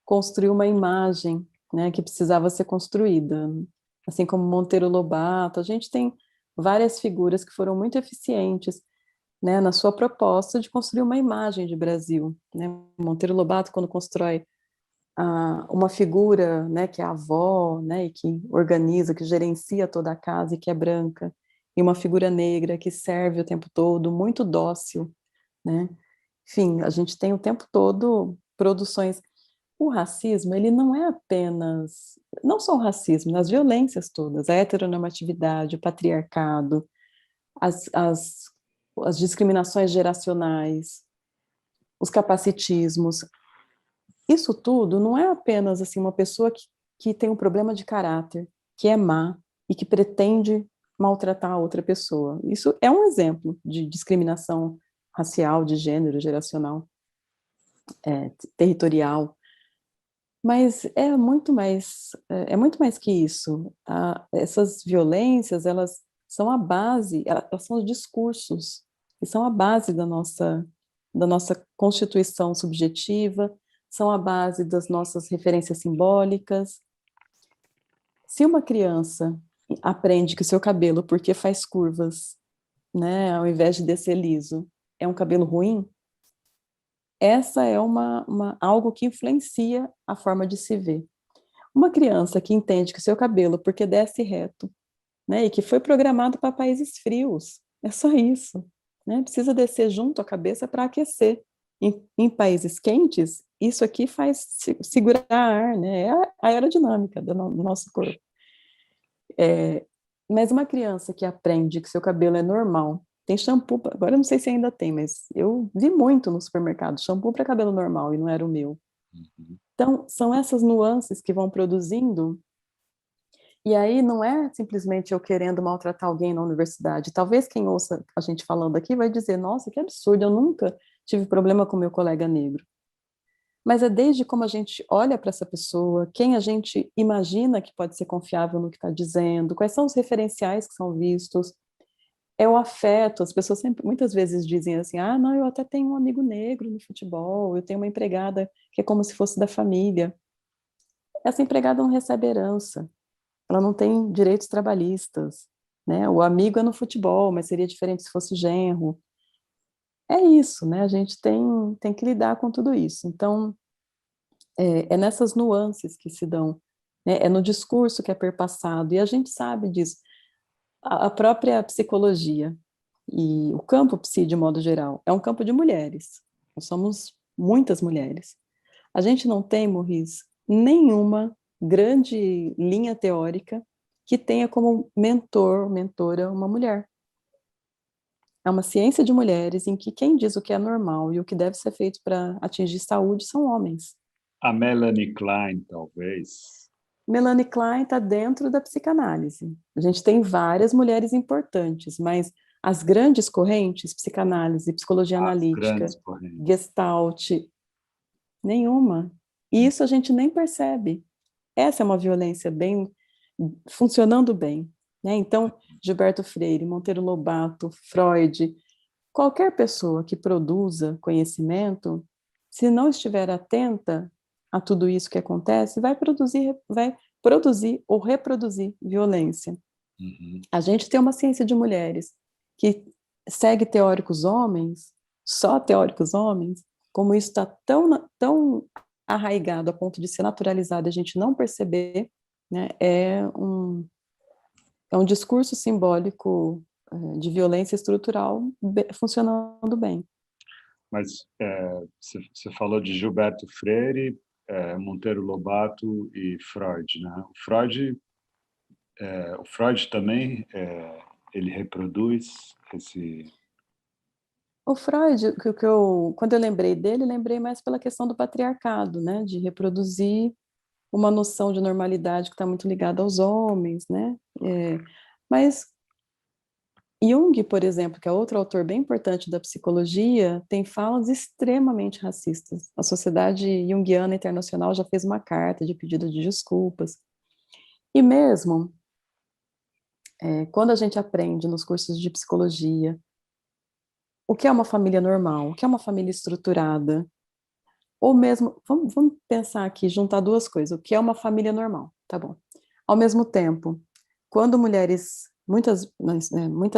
construir uma imagem, né, que precisava ser construída. Assim como Monteiro Lobato, a gente tem várias figuras que foram muito eficientes, né, na sua proposta de construir uma imagem de Brasil, né? Monteiro Lobato, quando constrói uma figura, né, que é a avó, né, e que organiza, que gerencia toda a casa e que é branca, e uma figura negra que serve o tempo todo, muito dócil, né? Enfim, a gente tem o tempo todo produções. O racismo, ele não é apenas, não só o racismo, as violências todas, a heteronormatividade, o patriarcado, as, as, as discriminações geracionais, os capacitismos, isso tudo não é apenas assim uma pessoa que tem um problema de caráter, que é má e que pretende maltratar a outra pessoa. Isso é um exemplo de discriminação racial, de gênero, geracional, territorial. Mas é muito mais que isso. Essas violências, elas são a base, elas são os discursos, que são a base da nossa constituição subjetiva, são a base das nossas referências simbólicas. Se uma criança aprende que o seu cabelo, porque faz curvas, né, ao invés de descer liso, é um cabelo ruim, essa é algo que influencia a forma de se ver. Uma criança que entende que o seu cabelo, porque desce reto, né, e que foi programado para países frios, é só isso, né? Precisa descer junto à cabeça para aquecer. Em países quentes, isso aqui faz segurar ar, né? É a aerodinâmica do nosso corpo. Mas uma criança que aprende que seu cabelo é normal, tem shampoo, agora eu não sei se ainda tem, mas eu vi muito no supermercado, shampoo para cabelo normal e não era o meu.
Uhum.
Então, são essas nuances que vão produzindo. E aí não é simplesmente eu querendo maltratar alguém na universidade. Talvez quem ouça a gente falando aqui vai dizer, nossa, que absurdo, eu nunca tive problema com meu colega negro. Mas é desde como a gente olha para essa pessoa, quem a gente imagina que pode ser confiável no que está dizendo, quais são os referenciais que são vistos, é o afeto. As pessoas sempre, muitas vezes dizem assim, ah, não, eu até tenho um amigo negro no futebol, eu tenho uma empregada que é como se fosse da família. Essa empregada não recebe herança, ela não tem direitos trabalhistas, né? O amigo é no futebol, mas seria diferente se fosse genro. É isso, né? A gente tem que lidar com tudo isso. Então, é nessas nuances que se dão, né? É no discurso que é perpassado, e a gente sabe disso. A própria psicologia e o campo psi, de modo geral, é um campo de mulheres. Nós somos muitas mulheres. A gente não tem, Morris, nenhuma grande linha teórica que tenha como mentora, uma mulher. É uma ciência de mulheres em que quem diz o que é normal e o que deve ser feito para atingir saúde são homens.
A Melanie Klein, talvez.
Melanie Klein está dentro da psicanálise. A gente tem várias mulheres importantes, mas as grandes correntes, psicanálise, psicologia
As grandes
analítica,
correntes.
Gestalt, nenhuma. E isso a gente nem percebe. Essa é uma violência bem funcionando bem, né? Então, Gilberto Freire, Monteiro Lobato, Freud, qualquer pessoa que produza conhecimento, se não estiver atenta a tudo isso que acontece, vai produzir ou reproduzir violência.
Uhum.
A gente tem uma ciência de mulheres que segue teóricos homens, só teóricos homens, como isso está tão arraigado a ponto de ser naturalizado e a gente não perceber, né, é um discurso simbólico de violência estrutural funcionando bem.
Mas você falou de Gilberto Freire, Monteiro Lobato e Freud, né? O Freud também ele reproduz esse.
O Freud, quando eu lembrei dele, lembrei mais pela questão do patriarcado, né, de reproduzir uma noção de normalidade que está muito ligada aos homens, né? Mas Jung, por exemplo, que é outro autor bem importante da psicologia, tem falas extremamente racistas. A Sociedade Junguiana Internacional já fez uma carta de pedido de desculpas. E mesmo quando a gente aprende nos cursos de psicologia o que é uma família normal, o que é uma família estruturada, ou mesmo, vamos pensar aqui, juntar duas coisas, o que é uma família normal, tá bom. Ao mesmo tempo, quando mulheres, muitas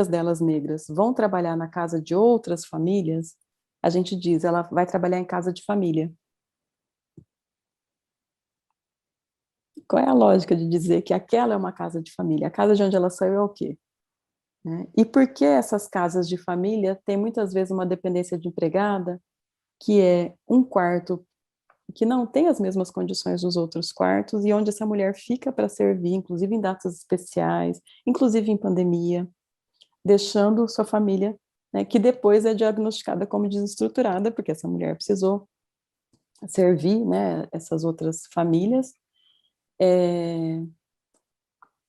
delas negras, vão trabalhar na casa de outras famílias, a gente diz, ela vai trabalhar em casa de família. Qual é a lógica de dizer que aquela é uma casa de família? A casa de onde ela saiu é o quê? Né? E por que essas casas de família têm muitas vezes uma dependência de empregada, que é um quarto que não tem as mesmas condições dos outros quartos e onde essa mulher fica para servir, inclusive em datas especiais, inclusive em pandemia, deixando sua família, né, que depois é diagnosticada como desestruturada, porque essa mulher precisou servir, né, essas outras famílias.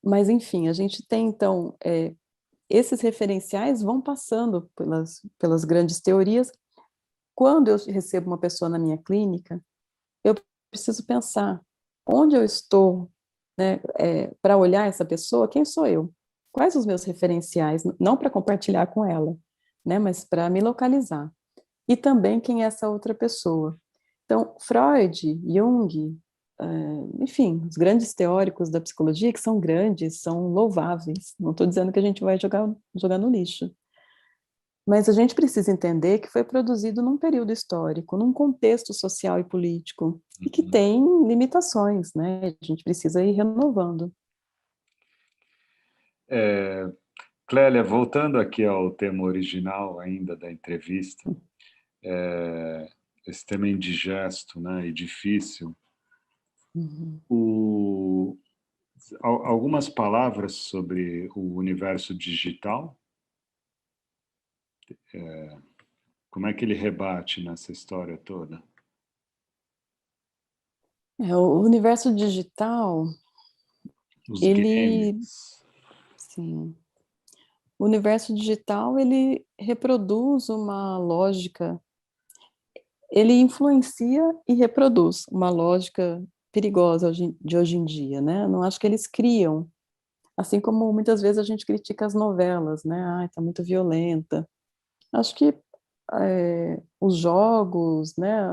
Mas, enfim, a gente tem, então, esses referenciais vão passando pelas grandes teorias. Quando eu recebo uma pessoa na minha clínica, eu preciso pensar onde eu estou, né, para olhar essa pessoa, quem sou eu? Quais os meus referenciais? Não para compartilhar com ela, né, mas para me localizar. E também quem é essa outra pessoa. Então, Freud, Jung, enfim, os grandes teóricos da psicologia, que são grandes, são louváveis. Não estou dizendo que a gente vai jogar no lixo. Mas a gente precisa entender que foi produzido num período histórico, num contexto social e político, e que tem limitações, né? A gente precisa ir renovando.
Clélia, voltando aqui ao tema original ainda da entrevista, esse tema indigesto, né, e difícil,
Uhum.
o, algumas palavras sobre o universo digital, como é que ele rebate nessa história toda?
O universo digital,
Os
ele,
games.
sim, o universo digital, ele reproduz uma lógica, ele influencia e reproduz uma lógica perigosa de hoje em dia, né? Não acho que eles criam. Assim como muitas vezes a gente critica as novelas, né? Ai, tá muito violenta. Acho que os jogos, né?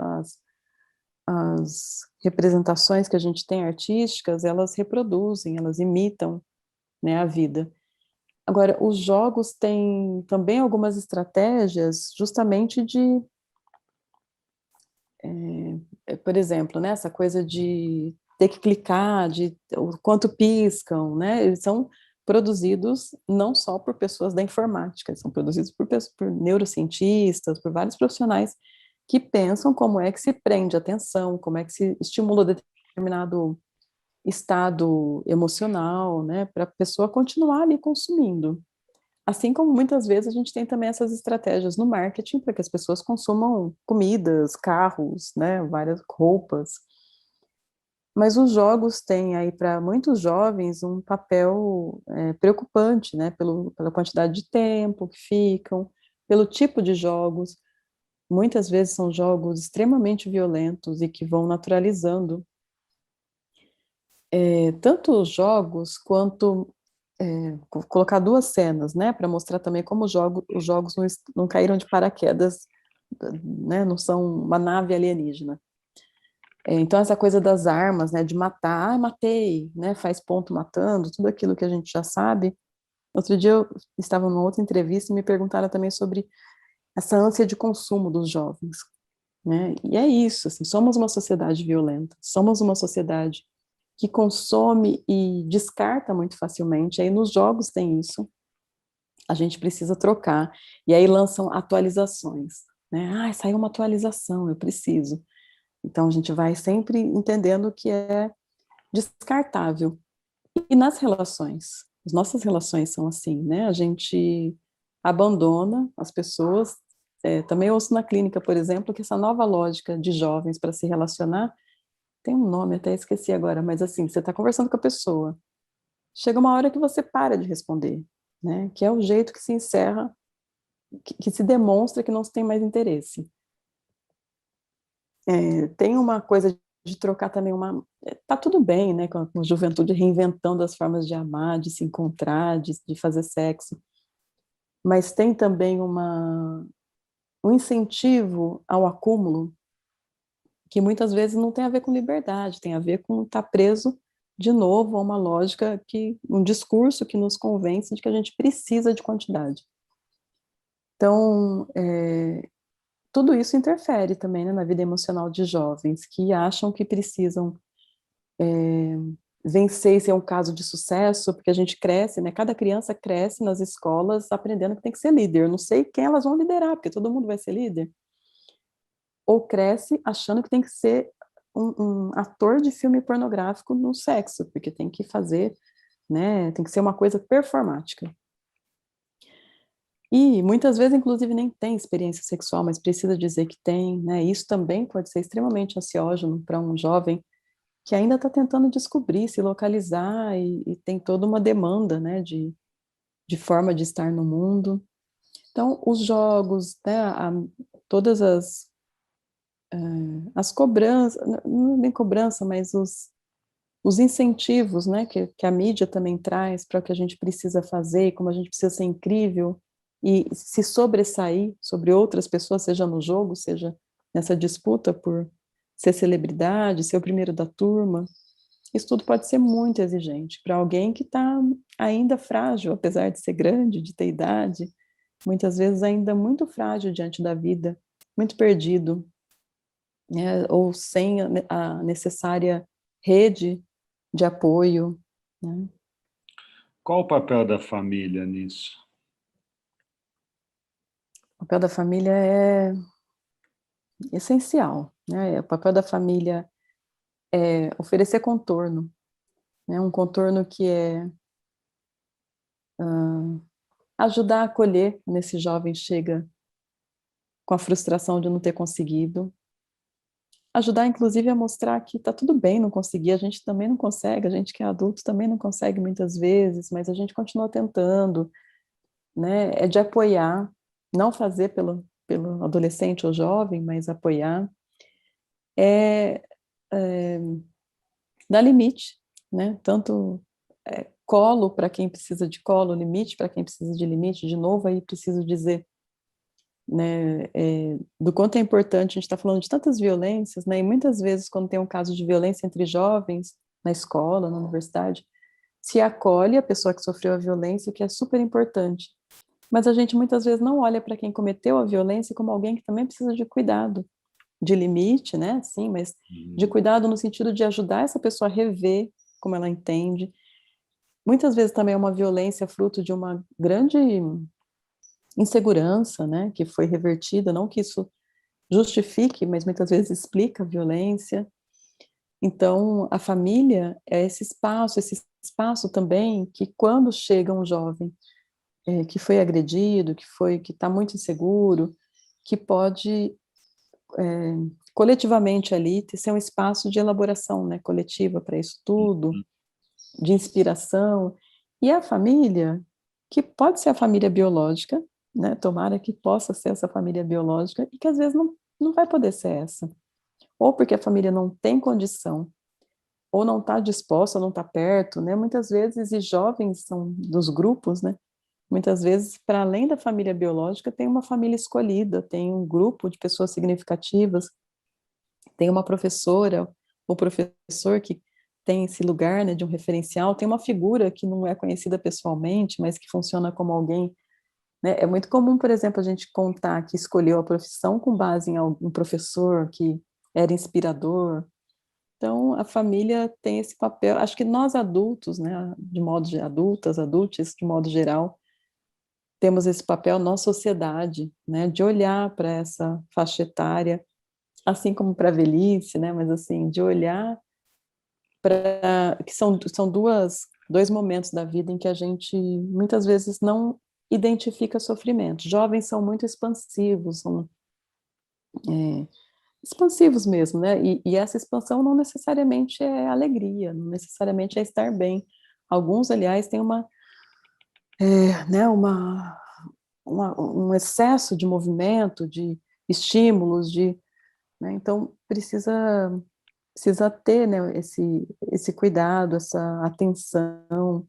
As representações que a gente tem artísticas, elas reproduzem, elas imitam, né, a vida. Agora, os jogos têm também algumas estratégias justamente de, por exemplo, né, essa coisa de ter que clicar, de o quanto piscam, né? Eles são produzidos não só por pessoas da informática, são produzidos por neurocientistas, por vários profissionais que pensam como é que se prende a atenção, como é que se estimula determinado estado emocional, né, para a pessoa continuar ali consumindo. Assim como muitas vezes a gente tem também essas estratégias no marketing para que as pessoas consumam comidas, carros, né, várias roupas. Mas os jogos têm aí para muitos jovens um papel preocupante, né, pela quantidade de tempo que ficam, pelo tipo de jogos. Muitas vezes são jogos extremamente violentos e que vão naturalizando tanto os jogos quanto colocar duas cenas, né, para mostrar também como os jogos não caíram de paraquedas, né, não são uma nave alienígena. Então, essa coisa das armas, né, de matar, matei, né, faz ponto matando, tudo aquilo que a gente já sabe. Outro dia eu estava numa outra entrevista e me perguntaram também sobre essa ânsia de consumo dos jovens, né, e é isso, assim, somos uma sociedade violenta, somos uma sociedade que consome e descarta muito facilmente, aí nos jogos tem isso, a gente precisa trocar, e aí lançam atualizações, né, saiu uma atualização, eu preciso. Então, a gente vai sempre entendendo que é descartável. E nas relações, as nossas relações são assim, né? A gente abandona as pessoas. Também ouço na clínica, por exemplo, que essa nova lógica de jovens para se relacionar, tem um nome, até esqueci agora, mas assim, você está conversando com a pessoa, chega uma hora que você para de responder, né? Que é o jeito que se encerra, que se demonstra que não se tem mais interesse. Tem uma coisa de trocar também tá tudo bem, né, com a juventude reinventando as formas de amar, de se encontrar, de fazer sexo, mas tem também um incentivo ao acúmulo que muitas vezes não tem a ver com liberdade, tem a ver com estar preso de novo a uma lógica, um discurso que nos convence de que a gente precisa de quantidade. Então, tudo isso interfere também, né, na vida emocional de jovens que acham que precisam vencer e ser um caso de sucesso, porque a gente cresce, né, cada criança cresce nas escolas aprendendo que tem que ser líder. Eu não sei quem elas vão liderar, porque todo mundo vai ser líder. Ou cresce achando que tem que ser um ator de filme pornográfico no sexo, porque tem que fazer, né, tem que ser uma coisa performática. E muitas vezes, inclusive, nem tem experiência sexual, mas precisa dizer que tem, né? Isso também pode ser extremamente ansiógeno para um jovem que ainda está tentando descobrir, se localizar e tem toda uma demanda, né, de forma de estar no mundo. Então, os jogos, né, todas as cobranças, não é nem cobrança, mas os incentivos, né, que a mídia também traz para o que a gente precisa fazer, como a gente precisa ser incrível e se sobressair sobre outras pessoas, seja no jogo, seja nessa disputa por ser celebridade, ser o primeiro da turma. Isso tudo pode ser muito exigente para alguém que está ainda frágil, apesar de ser grande, de ter idade, muitas vezes ainda muito frágil diante da vida, muito perdido, né, ou sem a necessária rede de apoio, né?
Qual o papel da família nisso?
O papel da família é essencial, né? O papel da família é oferecer contorno, né? Um contorno que é ajudar a acolher nesse jovem chega com a frustração de não ter conseguido, ajudar inclusive a mostrar que tá tudo bem não conseguir, a gente também não consegue, a gente que é adulto também não consegue muitas vezes, mas a gente continua tentando, né? É de apoiar, não fazer pelo adolescente ou jovem, mas apoiar, é, é dar limite, né? Tanto colo para quem precisa de colo, limite para quem precisa de limite, de novo aí preciso dizer, né, do quanto é importante, a gente está falando de tantas violências, né, e muitas vezes quando tem um caso de violência entre jovens, na escola, na universidade, se acolhe a pessoa que sofreu a violência, o que é super importante, mas a gente muitas vezes não olha para quem cometeu a violência como alguém que também precisa de cuidado, de limite, né, sim, mas de cuidado no sentido de ajudar essa pessoa a rever como ela entende. Muitas vezes também é uma violência fruto de uma grande insegurança, né, que foi revertida, não que isso justifique, mas muitas vezes explica a violência. Então, a família é esse espaço também que quando chega um jovem que foi agredido, que está muito inseguro, que pode coletivamente ali ser um espaço de elaboração, né, coletiva para isso tudo, de inspiração. E a família, que pode ser a família biológica, né, tomara que possa ser essa família biológica, e que às vezes não vai poder ser essa. Ou porque a família não tem condição, ou não está disposta, ou não está perto, né, muitas vezes, e jovens são dos grupos, né, muitas vezes, para além da família biológica, tem uma família escolhida, tem um grupo de pessoas significativas, tem uma professora ou professor que tem esse lugar, né, de um referencial, tem uma figura que não é conhecida pessoalmente, mas que funciona como alguém, né, é muito comum, por exemplo, a gente contar que escolheu a profissão com base em algum professor que era inspirador. Então, a família tem esse papel, acho que nós adultos, né, de modo de adultas, adultos, de modo geral, temos esse papel na sociedade, né, de olhar para essa faixa etária, assim como para a velhice, né, mas assim, de olhar para que são dois momentos da vida em que a gente muitas vezes não identifica sofrimento. Jovens são muito expansivos, são expansivos mesmo, né? E essa expansão não necessariamente é alegria, não necessariamente é estar bem. Alguns, aliás, têm né, um excesso de movimento, de estímulos, né, então precisa ter, né, esse cuidado, essa atenção,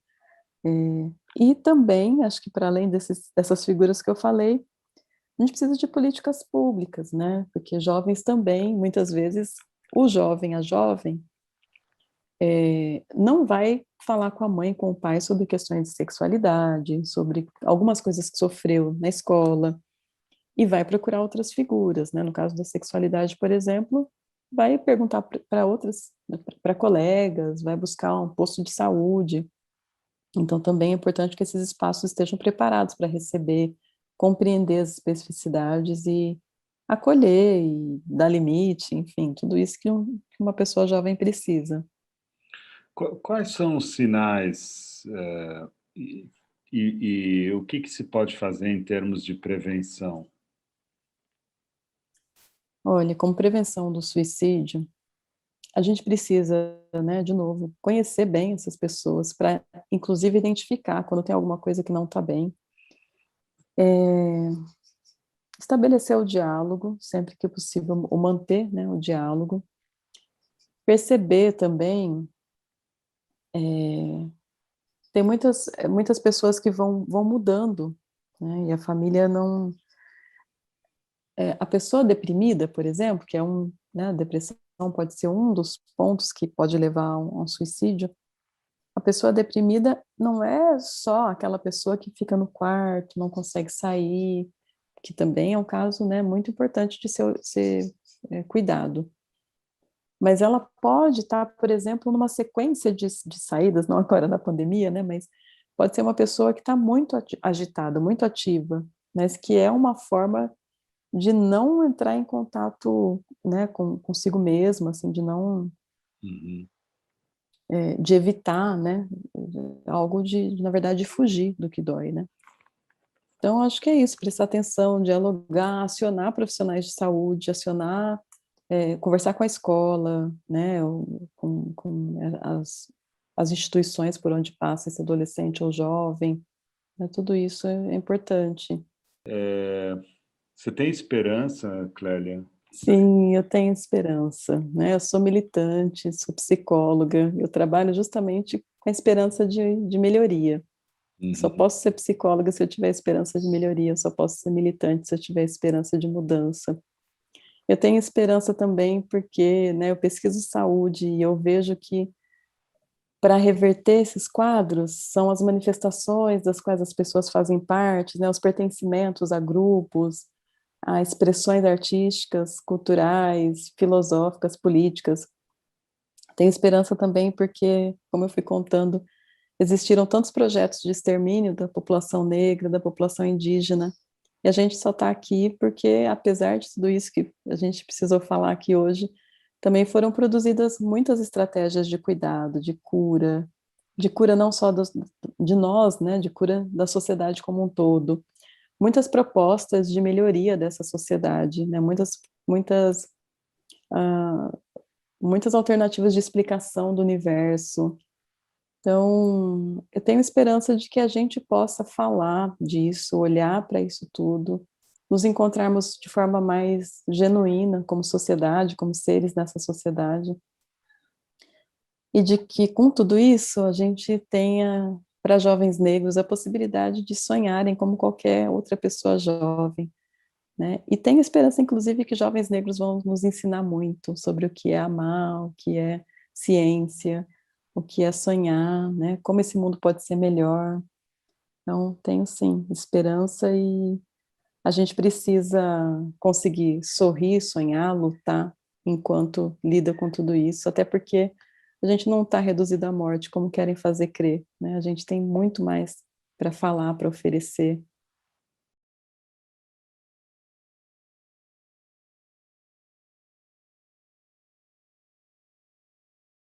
e também, acho que para além dessas figuras que eu falei, a gente precisa de políticas públicas, né, porque jovens também, muitas vezes, o jovem, a jovem, não vai falar com a mãe, com o pai sobre questões de sexualidade, sobre algumas coisas que sofreu na escola, e vai procurar outras figuras, né? No caso da sexualidade, por exemplo, vai perguntar para outras, para colegas, vai buscar um posto de saúde. Então, também é importante que esses espaços estejam preparados para receber, compreender as especificidades e acolher e dar limite, enfim, tudo isso que uma pessoa jovem precisa.
Quais são os sinais e o que se pode fazer em termos de prevenção?
Olha, como prevenção do suicídio, a gente precisa, né, de novo, conhecer bem essas pessoas para, inclusive, identificar quando tem alguma coisa que não está bem. Estabelecer o diálogo, sempre que possível, ou manter, né, o diálogo. Perceber também, tem muitas pessoas que vão mudando, né, e a família não... a pessoa deprimida, por exemplo, que é né, a depressão pode ser um dos pontos que pode levar a um suicídio. A pessoa deprimida não é só aquela pessoa que fica no quarto, não consegue sair, que também é um caso, né, muito importante de ser cuidado. Mas ela pode estar, por exemplo, numa sequência de saídas, não agora na pandemia, né, mas pode ser uma pessoa que está muito agitada, muito ativa, mas que é uma forma de não entrar em contato, né, consigo mesma, assim, de não,
Uhum.
de evitar, né, algo na verdade, de fugir do que dói, né. Então, acho que é isso, prestar atenção, dialogar, acionar profissionais de saúde, conversar com a escola, né, com as instituições por onde passa esse adolescente ou jovem, né, tudo isso é importante.
Você tem esperança, Clélia?
Sim, eu tenho esperança, né, eu sou militante, sou psicóloga, eu trabalho justamente com a esperança de melhoria. Só
Uhum.
posso ser psicóloga se eu tiver esperança de melhoria, eu só posso ser militante se eu tiver esperança de mudança. Eu tenho esperança também porque, né, eu pesquiso saúde e eu vejo que para reverter esses quadros são as manifestações das quais as pessoas fazem parte, né, os pertencimentos a grupos, a expressões artísticas, culturais, filosóficas, políticas. Tenho esperança também porque, como eu fui contando, existiram tantos projetos de extermínio da população negra, da população indígena, e a gente só está aqui porque, apesar de tudo isso que a gente precisou falar aqui hoje, também foram produzidas muitas estratégias de cuidado, de cura não só de nós, né, de cura da sociedade como um todo. Muitas propostas de melhoria dessa sociedade, né, ah, muitas alternativas de explicação do universo. Então, eu tenho esperança de que a gente possa falar disso, olhar para isso tudo, nos encontrarmos de forma mais genuína como sociedade, como seres nessa sociedade, e de que com tudo isso a gente tenha para jovens negros a possibilidade de sonharem como qualquer outra pessoa jovem, né? E tenho esperança, inclusive, que jovens negros vão nos ensinar muito sobre o que é amar, o que é ciência, o que é sonhar, né? Como esse mundo pode ser melhor. Então, tenho sim esperança e a gente precisa conseguir sorrir, sonhar, lutar enquanto lida com tudo isso, até porque a gente não está reduzido à morte como querem fazer crer, né? A gente tem muito mais para falar, para oferecer,